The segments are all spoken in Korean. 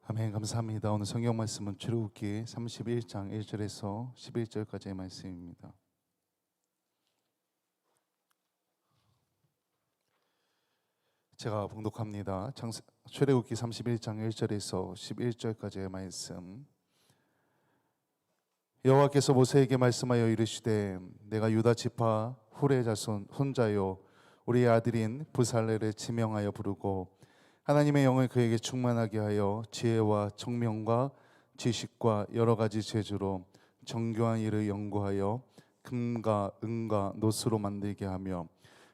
아멘. 감사합니다. 오늘 성경 말씀은 출애굽기 31장 1절에서 11절까지의 말씀입니다. 제가 봉독합니다. 출애굽기 31장 1절에서 11절까지의 말씀. 여호와께서 모세에게 말씀하여 이르시되 내가 유다 지파 훌의 자손 손자요 우리의 아들인 부살레를 지명하여 부르고 하나님의 영을 그에게 충만하게 하여 지혜와 청명과 지식과 여러 가지 재주로 정교한 일을 연구하여 금과 은과 노스로 만들게 하며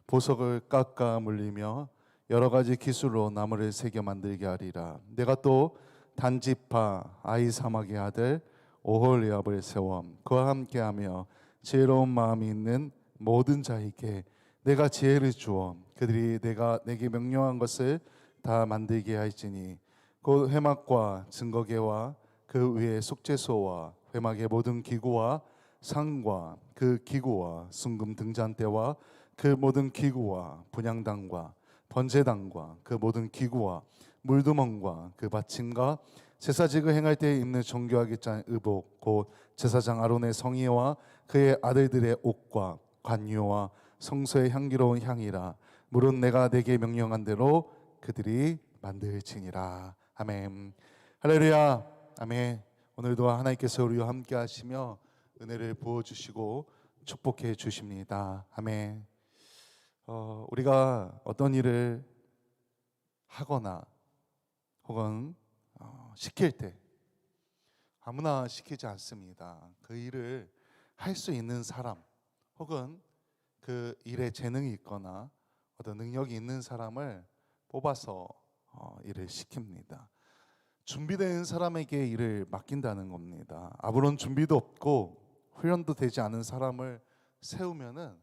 보석을 깎아 물리며 여러 가지 기술로 나무를 새겨 만들게 하리라. 내가 또 단지파 아히사막의 아들 오홀리압을 세워 그와 함께하며 지혜로운 마음이 있는 모든 자에게 내가 지혜를 주어 그들이 내가 내게 명령한 것을 다 만들게 할지니 곧 회막과 증거계와 그 위에 속죄소와 회막의 모든 기구와 상과 그 기구와 순금 등잔대와 그 모든 기구와 분향단과 번제단과 그 모든 기구와 물두멍과 그 받침과 제사직을 행할 때에 입는 정교하게 짠 의복 곧 제사장 아론의 성의와 그의 아들들의 옷과 관유와 성소의 향기로운 향이라. 물은 내가 내게 명령한 대로 그들이 만들지니라. 아멘. 할렐루야. 아멘. 오늘도 하나님께서 우리와 함께 하시며 은혜를 부어주시고 축복해 주십니다. 아멘. 우리가 어떤 일을 하거나 혹은 시킬 때 아무나 시키지 않습니다. 그 일을 할 수 있는 사람 혹은 그 일에 재능이 있거나 어떤 능력이 있는 사람을 뽑아서 일을 시킵니다. 준비된 사람에게 일을 맡긴다는 겁니다. 아무런 준비도 없고 훈련도 되지 않은 사람을 세우면은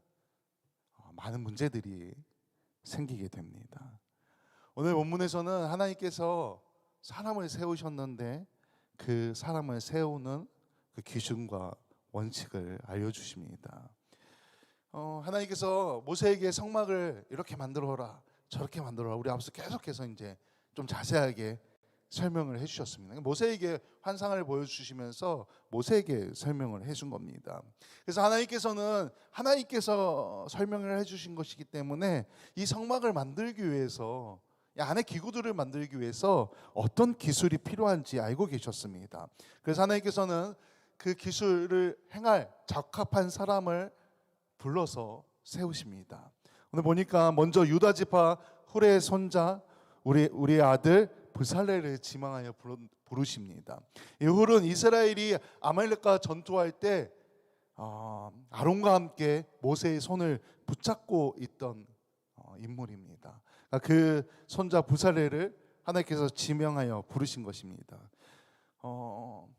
많은 문제들이 생기게 됩니다. 오늘 본문에서는 하나님께서 사람을 세우셨는데 그 사람을 세우는 그 기준과 원칙을 알려주십니다. 하나님께서 모세에게 성막을 이렇게 만들어라 저렇게 만들어라 우리 앞서 계속해서 이제 좀 자세하게 설명을 해주셨습니다. 모세에게 환상을 보여주시면서 모세에게 설명을 해준 겁니다. 그래서 하나님께서 설명을 해주신 것이기 때문에 이 성막을 만들기 위해서 이 안에 기구들을 만들기 위해서 어떤 기술이 필요한지 알고 계셨습니다. 그래서 하나님께서는 그 기술을 행할 적합한 사람을 불러서 세우십니다. 오늘 보니까 먼저 유다 지파 훌의 손자 우리의 아들 부살레를 지명하여 부르십니다. 이 훌은 이스라엘이 아말렉과 전투할 때 아론과 함께 모세의 손을 붙잡고 있던 인물입니다. 그 손자 부살레를 하나님께서 지명하여 부르신 것입니다.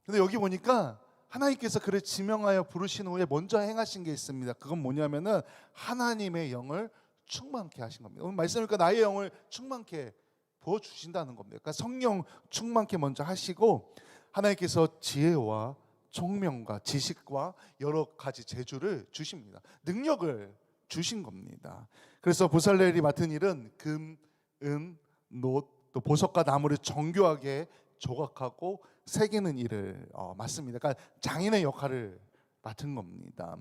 근데 여기 보니까 하나님께서 그를 지명하여 부르신 후에 먼저 행하신 게 있습니다. 그건 뭐냐면은 하나님의 영을 충만케 하신 겁니다. 오늘 말씀이니까 나의 영을 충만케 부어주신다는 겁니다. 그러니까 성령 충만케 먼저 하시고 하나님께서 지혜와 총명과 지식과 여러 가지 재주를 주십니다. 능력을 주신 겁니다. 그래서 부살렐이 맡은 일은 금, 은, 놋, 또 보석과 나무를 정교하게 조각하고 새기는 일을 맡습니다. 그러니까 장인의 역할을 맡은 겁니다.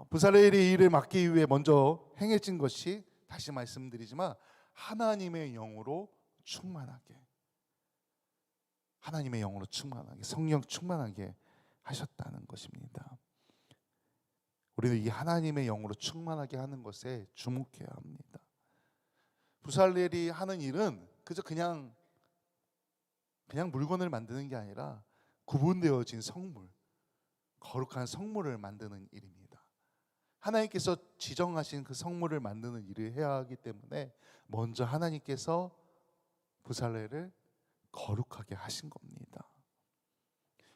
부살렐이 일을 맡기 위해 먼저 행해진 것이 다시 말씀드리지만 하나님의 영으로 충만하게 성령 충만하게 하셨다는 것입니다. 우리는 이 하나님의 영으로 충만하게 하는 것에 주목해야 합니다. 부살렐이 하는 일은 그저 그냥 물건을 만드는 게 아니라 구분되어진 성물, 거룩한 성물을 만드는 일입니다. 하나님께서 지정하신 그 성물을 만드는 일을 해야 하기 때문에 먼저 하나님께서 부살렐을 거룩하게 하신 겁니다.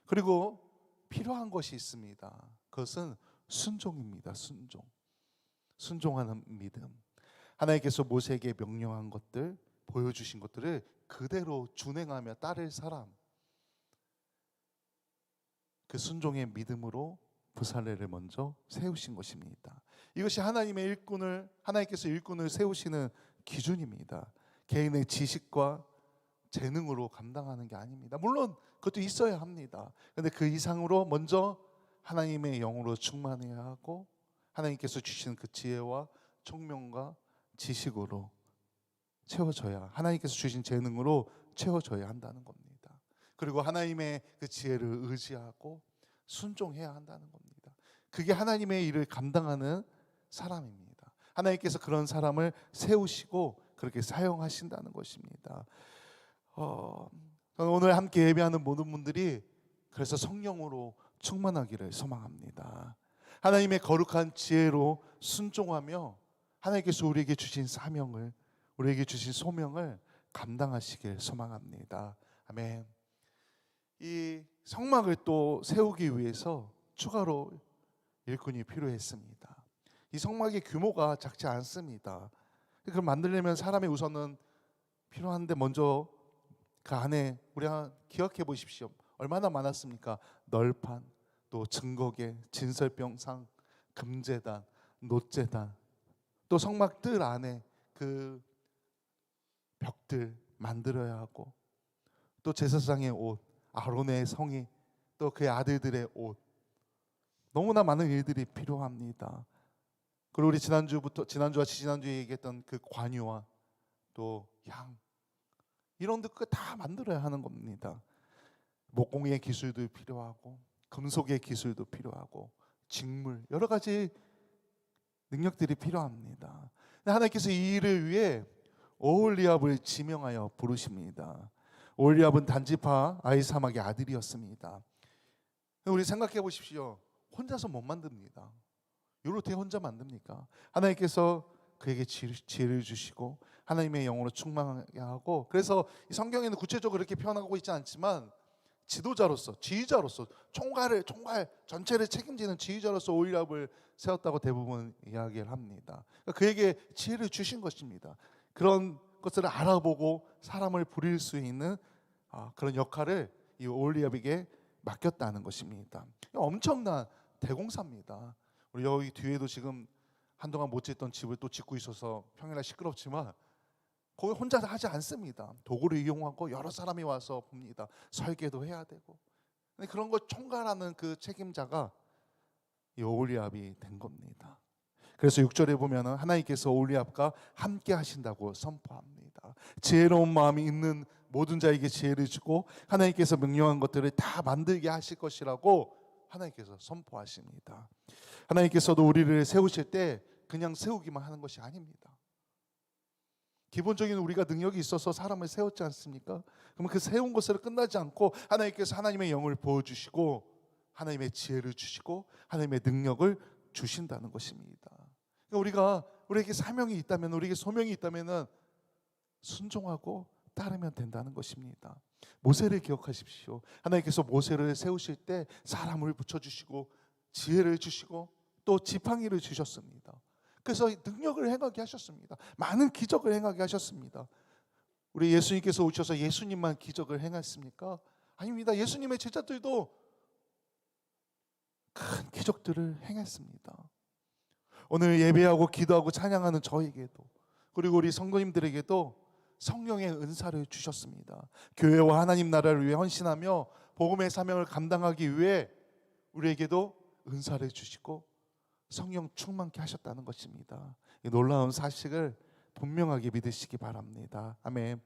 그리고 필요한 것이 있습니다. 그것은 순종입니다. 순종하는 믿음. 하나님께서 모세에게 명령한 것들, 보여주신 것들을 그대로 준행하며 따를 사람, 그 순종의 믿음으로 부살렐을 먼저 세우신 것입니다. 이것이 하나님께서 일꾼을 세우시는 기준입니다. 개인의 지식과 재능으로 감당하는 게 아닙니다. 물론 그것도 있어야 합니다. 그런데 그 이상으로 먼저 하나님의 영으로 충만해야 하고 하나님께서 주시는 그 지혜와 총명과 지식으로 채워져야, 하나님께서 주신 재능으로 채워져야 한다는 겁니다. 그리고 하나님의 그 지혜를 의지하고 순종해야 한다는 겁니다. 그게 하나님의 일을 감당하는 사람입니다. 하나님께서 그런 사람을 세우시고 그렇게 사용하신다는 것입니다. 오늘 함께 예배하는 모든 분들이 그래서 성령으로 충만하기를 소망합니다. 하나님의 거룩한 지혜로 순종하며 하나님께서 우리에게 주신 사명을, 우리에게 주신 소명을 감당하시길 소망합니다. 아멘. 이 성막을 또 세우기 위해서 추가로 일꾼이 필요했습니다. 이 성막의 규모가 작지 않습니다. 그걸 만들려면 사람이 우선은 필요한데 먼저 그 안에 우리가 기억해 보십시오. 얼마나 많았습니까? 널판, 또 증거계, 진설병상, 금제단, 놋제단, 또 성막 뜰 안에 그 벽들 만들어야 하고, 또 제사장의 옷, 아론의 성이, 또 그의 아들들의 옷, 너무나 많은 일들이 필요합니다. 그리고 우리 지난주와 지난주에 얘기했던 그 관유와 또 양, 이런 것 다 만들어야 하는 겁니다. 목공의 기술도 필요하고 금속의 기술도 필요하고 직물, 여러 가지 능력들이 필요합니다. 하나님께서 이 일을 위해 오홀리압을 지명하여 부르십니다. 오홀리압은 단지파 아히사막의 아들이었습니다. 우리 생각해 보십시오. 혼자서 못 만듭니다. 요렇게 혼자 만듭니까? 하나님께서 그에게 지혜를 주시고 하나님의 영으로 충만하게 하고, 그래서 이 성경에는 구체적으로 그렇게 표현하고 있지 않지만 지도자로서, 지휘자로서, 총괄 전체를 책임지는 지휘자로서 오홀리압을 세웠다고 대부분 이야기를 합니다. 그러니까 그에게 지혜를 주신 것입니다. 그런 것을 알아보고 사람을 부릴 수 있는 그런 역할을 이 오홀리압에게 맡겼다는 것입니다. 엄청난 대공사입니다. 우리 여기 뒤에도 지금 한동안 못 짓던 집을 또 짓고 있어서 평일날 시끄럽지만 거기 혼자 하지 않습니다. 도구를 이용하고 여러 사람이 와서 봅니다. 설계도 해야 되고. 그런 걸 총괄하는 그 책임자가 이 오홀리압이 된 겁니다. 그래서 6절에 보면은 하나님께서 오홀리압과 함께 하신다고 선포합니다. 지혜로운 마음이 있는 모든 자에게 지혜를 주고 하나님께서 명령한 것들을 다 만들게 하실 것이라고 하나님께서 선포하십니다. 하나님께서도 우리를 세우실 때 그냥 세우기만 하는 것이 아닙니다. 기본적인 우리가 능력이 있어서 사람을 세웠지 않습니까? 그러면 그 세운 것으로 끝나지 않고 하나님께서 하나님의 영을 부어주시고 하나님의 지혜를 주시고 하나님의 능력을 주신다는 것입니다. 그러니까 우리에게 사명이 있다면, 우리에게 소명이 있다면 순종하고 따르면 된다는 것입니다. 모세를 기억하십시오. 하나님께서 모세를 세우실 때 사람을 붙여주시고 지혜를 주시고 또 지팡이를 주셨습니다. 그래서 능력을 행하게 하셨습니다. 많은 기적을 행하게 하셨습니다. 우리 예수님께서 오셔서 예수님만 기적을 행했습니까? 아닙니다. 예수님의 제자들도 큰 기적들을 행했습니다. 오늘 예배하고 기도하고 찬양하는 저에게도, 그리고 우리 성도님들에게도 성령의 은사를 주셨습니다. 교회와 하나님 나라를 위해 헌신하며 복음의 사명을 감당하기 위해 우리에게도 은사를 주시고 성령 충만케 하셨다는 것입니다. 이 놀라운 사실을 분명하게 믿으시기 바랍니다. 아멘.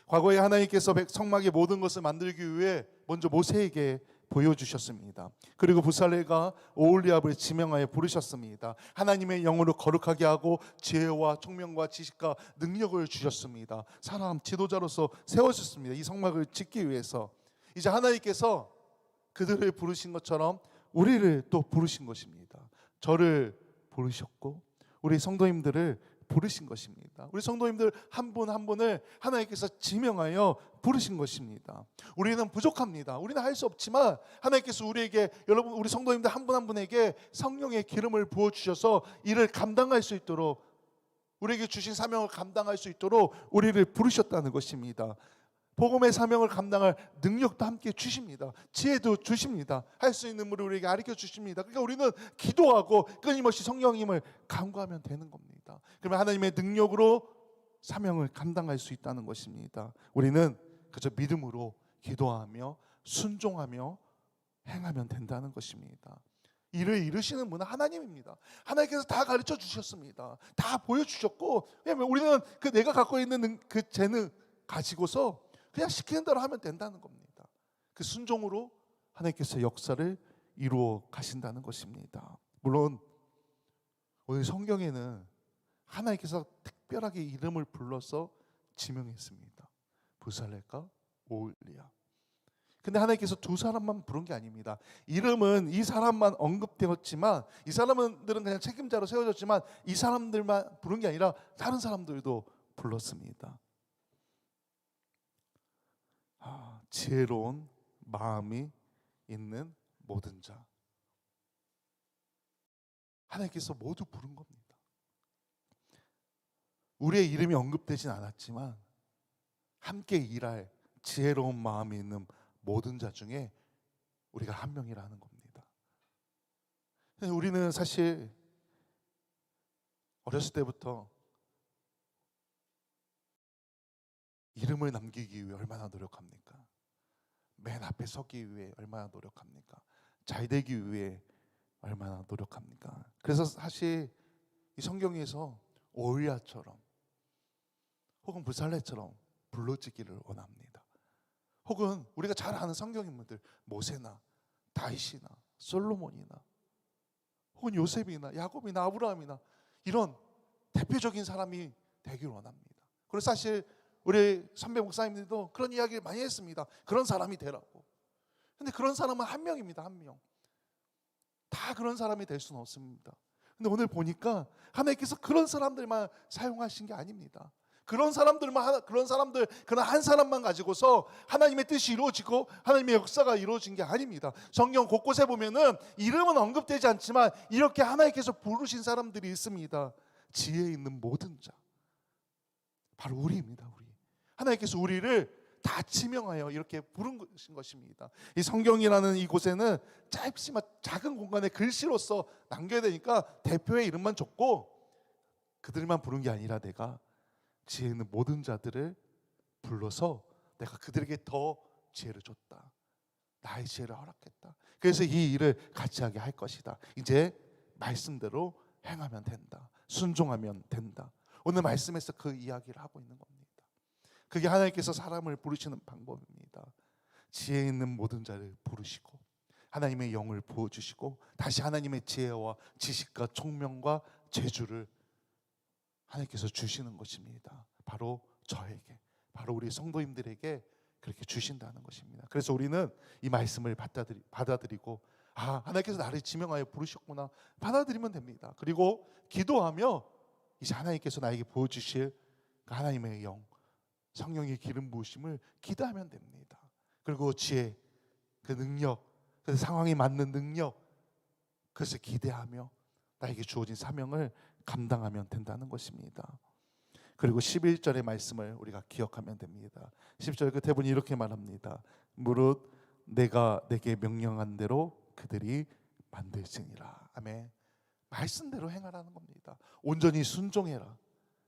과거에 하나님께서 성막의 모든 것을 만들기 위해 먼저 모세에게 보여주셨습니다. 그리고 부살레가 오홀리압을 지명하여 부르셨습니다. 하나님의 영으로 거룩하게 하고 지혜와 총명과 지식과 능력을 주셨습니다. 사람 지도자로서 세워주셨습니다. 이 성막을 짓기 위해서. 이제 하나님께서 그들을 부르신 것처럼 우리를 또 부르신 것입니다. 저를 부르셨고 우리 성도님들을 부르신 것입니다. 우리 성도님들 한 분 한 분을 하나님께서 지명하여 부르신 것입니다. 우리는 부족합니다. 우리는 할 수 없지만 하나님께서 우리에게, 여러분 우리 성도님들 한 분 한 분에게 성령의 기름을 부어 주셔서 이를 감당할 수 있도록, 우리에게 주신 사명을 감당할 수 있도록 우리를 부르셨다는 것입니다. 복음의 사명을 감당할 능력도 함께 주십니다. 지혜도 주십니다. 할 수 있는 물을 우리에게 가르쳐 주십니다. 그러니까 우리는 기도하고 끊임없이 성령님을 간구하면 되는 겁니다. 그러면 하나님의 능력으로 사명을 감당할 수 있다는 것입니다. 우리는 그저 믿음으로 기도하며 순종하며 행하면 된다는 것입니다. 이를 이루시는 분은 하나님입니다. 하나님께서 다 가르쳐 주셨습니다. 다 보여주셨고, 왜냐하면 우리는 그 내가 갖고 있는 그 재능 가지고서 그냥 시키는 대로 하면 된다는 겁니다. 그 순종으로 하나님께서 역사를 이루어 가신다는 것입니다. 물론 오늘 성경에는 하나님께서 특별하게 이름을 불러서 지명했습니다. 부살레과 오홀리야. 근데 하나님께서 두 사람만 부른 게 아닙니다. 이름은 이 사람만 언급되었지만, 이 사람들은 그냥 책임자로 세워졌지만, 이 사람들만 부른 게 아니라 다른 사람들도 불렀습니다. 지혜로운 마음이 있는 모든 자. 하나님께서 모두 부른 겁니다. 우리의 이름이 언급되진 않았지만 함께 일할 지혜로운 마음이 있는 모든 자 중에 우리가 한 명이라는 겁니다. 우리는 사실 어렸을 때부터 이름을 남기기 위해 얼마나 노력합니까? 맨 앞에 서기 위해 얼마나 노력합니까? 잘 되기 위해 얼마나 노력합니까? 그래서 사실 이 성경에서 오홀리야처럼 혹은 부살레처럼 불러지기를 원합니다. 혹은 우리가 잘 아는 성경 인물들, 모세나 다윗이나 솔로몬이나 혹은 요셉이나 야곱이나 아브라함이나 이런 대표적인 사람이 되기를 원합니다. 그리고 사실 우리 선배 목사님들도 그런 이야기를 많이 했습니다. 그런 사람이 되라고. 근데 그런 사람은 한 명입니다. 한 명. 다 그런 사람이 될 수는 없습니다. 근데 오늘 보니까 하나님께서 그런 사람들만 사용하신 게 아닙니다. 그런 사람들 그런 한 사람만 가지고서 하나님의 뜻이 이루어지고 하나님의 역사가 이루어진 게 아닙니다. 성경 곳곳에 보면은 이름은 언급되지 않지만 이렇게 하나님께서 부르신 사람들이 있습니다. 지혜 있는 모든 자. 바로 우리입니다. 우리. 하나님께서 우리를 다 지명하여 이렇게 부른 것입니다. 이 성경이라는 이곳에는 짧지만 작은 공간에 글씨로서 남겨야 되니까 대표의 이름만 적고 그들만 부른 게 아니라 내가 지혜 있는 모든 자들을 불러서 내가 그들에게 더 지혜를 줬다. 나의 지혜를 허락했다. 그래서 이 일을 같이 하게 할 것이다. 이제 말씀대로 행하면 된다. 순종하면 된다. 오늘 말씀에서 그 이야기를 하고 있는 겁니다. 그게 하나님께서 사람을 부르시는 방법입니다. 지혜 있는 모든 자를 부르시고 하나님의 영을 부어주시고 다시 하나님의 지혜와 지식과 총명과 재주를 하나님께서 주시는 것입니다. 바로 저에게, 바로 우리 성도님들에게 그렇게 주신다는 것입니다. 그래서 우리는 이 말씀을 받아들이고 하나님께서 나를 지명하여 부르셨구나 받아들이면 됩니다. 그리고 기도하며 이제 하나님께서 나에게 부어주실 그 하나님의 영, 성령의 기름 부으심을 기도하면 됩니다. 그리고 지혜, 그 능력, 그 상황에 맞는 능력, 그것을 기대하며 나에게 주어진 사명을 감당하면 된다는 것입니다. 그리고 11절의 말씀을 우리가 기억하면 됩니다. 10절 끝에 보니 이렇게 말합니다. 무릇 내가 내게 명령한 대로 그들이 만들지니라. 아멘. 말씀대로 행하라는 겁니다. 온전히 순종해라.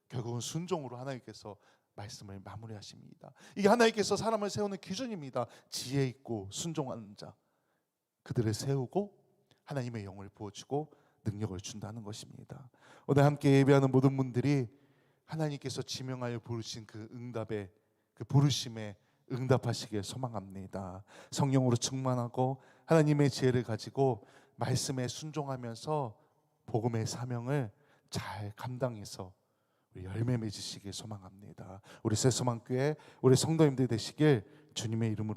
결국은 순종으로 하나님께서 말씀을 마무리하십니다. 이게 하나님께서 사람을 세우는 기준입니다. 지혜 있고 순종하는 자, 그들을 세우고 하나님의 영을 부어주고 능력을 준다는 것입니다. 오늘 함께 예배하는 모든 분들이 하나님께서 지명하여 부르신 그 응답에, 그 부르심에 응답하시길 소망합니다. 성령으로 충만하고 하나님의 지혜를 가지고 말씀에 순종하면서 복음의 사명을 잘 감당해서 우리 열매 맺으시길 소망합니다. 우리 새소망교회 우리 성도님들 되시길 주님의 이름으로